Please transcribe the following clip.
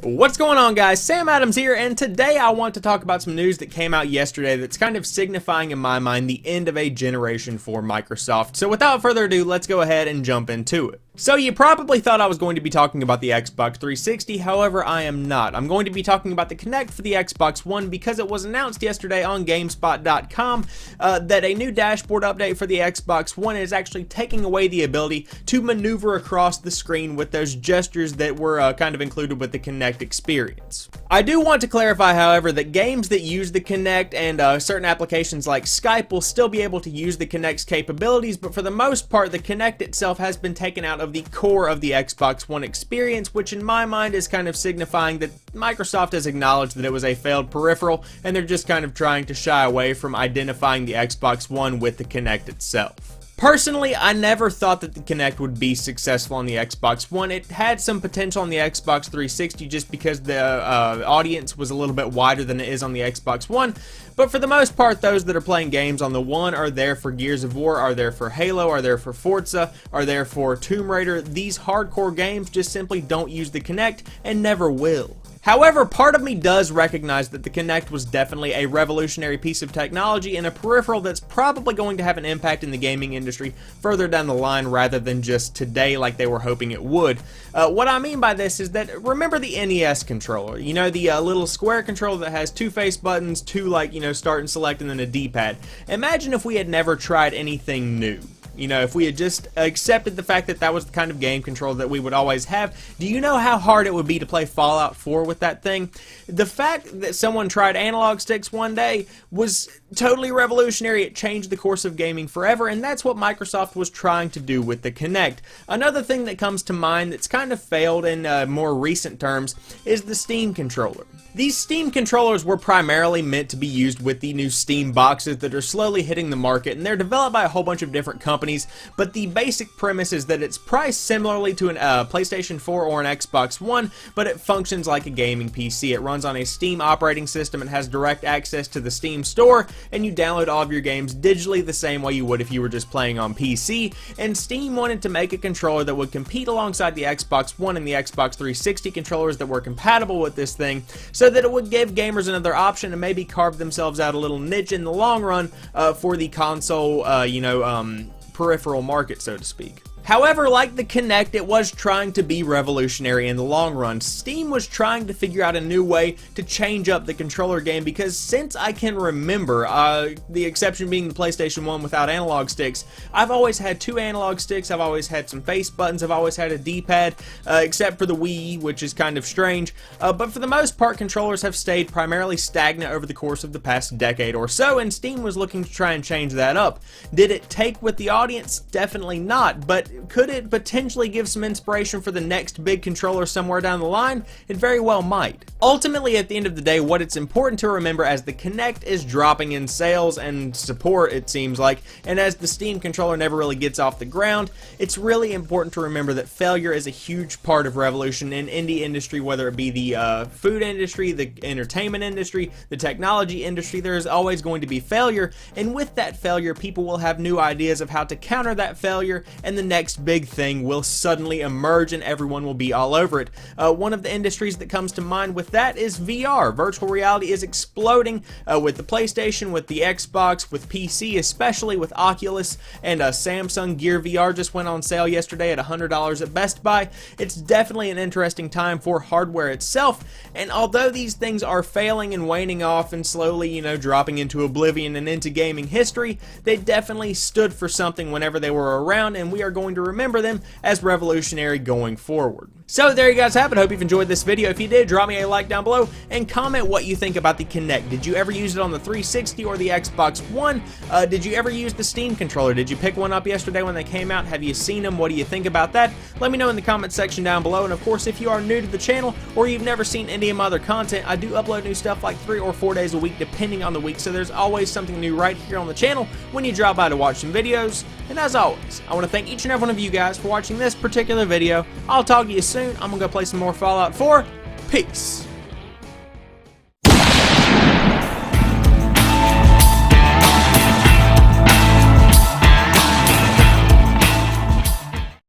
What's going on, guys? Sam Adams here, and today I want to talk about some news that came out yesterday that's kind of signifying in my mind the end of a generation for Microsoft. So without further ado, let's go ahead and jump into it. So you probably thought I was going to be talking about the Xbox 360, however I am not. I'm going to be talking about the Kinect for the Xbox One because it was announced yesterday on GameSpot.com that a new dashboard update for the Xbox One is actually taking away the ability to maneuver across the screen with those gestures that were kind of included with the Kinect experience. I do want to clarify, however, that games that use the Kinect and certain applications like Skype will still be able to use the Kinect's capabilities, but for the most part, the Kinect itself has been taken out of the core of the Xbox One experience, which in my mind is kind of signifying that Microsoft has acknowledged that it was a failed peripheral, and they're just kind of trying to shy away from identifying the Xbox One with the Kinect itself. Personally, I never thought that the Kinect would be successful on the Xbox One. It had some potential on the Xbox 360 just because the audience was a little bit wider than it is on the Xbox One, but for the most part, those that are playing games on the One are there for Gears of War, are there for Halo, are there for Forza, are there for Tomb Raider. These hardcore games just simply don't use the Kinect and never will. However, part of me does recognize that the Kinect was definitely a revolutionary piece of technology and a peripheral that's probably going to have an impact in the gaming industry further down the line rather than just today like they were hoping it would. What I mean by this is that, remember the NES controller? You know, the little square controller that has two face buttons, two start and select, and then a D-pad. Imagine if we had never tried anything new. You know, if we had just accepted the fact that that was the kind of game control that we would always have. Do you know how hard it would be to play Fallout 4 with that thing? The fact that someone tried analog sticks one day was totally revolutionary. It changed the course of gaming forever, and that's what Microsoft was trying to do with the Kinect. Another thing that comes to mind that's kind of failed in more recent terms is the Steam controller. These Steam controllers were primarily meant to be used with the new Steam boxes that are slowly hitting the market, and they're developed by a whole bunch of different companies, but the basic premise is that it's priced similarly to a PlayStation 4 or an Xbox One, but it functions like a gaming PC. It runs on a Steam operating system and has direct access to the Steam store, and you download all of your games digitally the same way you would if you were just playing on PC, and Steam wanted to make a controller that would compete alongside the Xbox One and the Xbox 360 controllers that were compatible with this thing, so that it would give gamers another option and maybe carve themselves out a little niche in the long run for the console, peripheral market, so to speak. However, like the Kinect, it was trying to be revolutionary in the long run. Steam was trying to figure out a new way to change up the controller game because since I can remember, the exception being the PlayStation 1 without analog sticks, I've always had two analog sticks, I've always had some face buttons, I've always had a D-pad, except for the Wii, which is kind of strange. But for the most part, controllers have stayed primarily stagnant over the course of the past decade or so, and Steam was looking to try and change that up. Did it take with the audience? Definitely not, but could it potentially give some inspiration for the next big controller somewhere down the line? It very well might. Ultimately, at the end of the day, what it's important to remember as the Kinect is dropping in sales and support, it seems like, and as the Steam controller never really gets off the ground, it's really important to remember that failure is a huge part of revolution in indie industry, whether it be the food industry, the entertainment industry, the technology industry. There is always going to be failure, and with that failure, people will have new ideas of how to counter that failure, and the next big thing will suddenly emerge and everyone will be all over it. One of the industries that comes to mind with that is VR. Virtual reality is exploding with the PlayStation, with the Xbox, with PC, especially with Oculus, and Samsung Gear VR just went on sale yesterday at $100 at Best Buy. It's definitely an interesting time for hardware itself, and although these things are failing and waning off and slowly, dropping into oblivion and into gaming history, they definitely stood for something whenever they were around, and we are going to remember them as revolutionary going forward. So there you guys have it. Hope you've enjoyed this video. If you did, drop me a like down below and comment what you think about the Kinect. Did you ever use it on the 360 or the Xbox One? Did you ever use the Steam controller? Did you pick one up yesterday when they came out? Have you seen them? What do you think about that? Let me know in the comment section down below. And of course, if you are new to the channel or you've never seen any of my other content, I do upload new stuff like 3 or 4 days a week depending on the week. So there's always something new right here on the channel when you drop by to watch some videos. And as always, I want to thank each and every one of you guys for watching this particular video. I'll talk to you soon. I'm going to go play some more Fallout 4. Peace.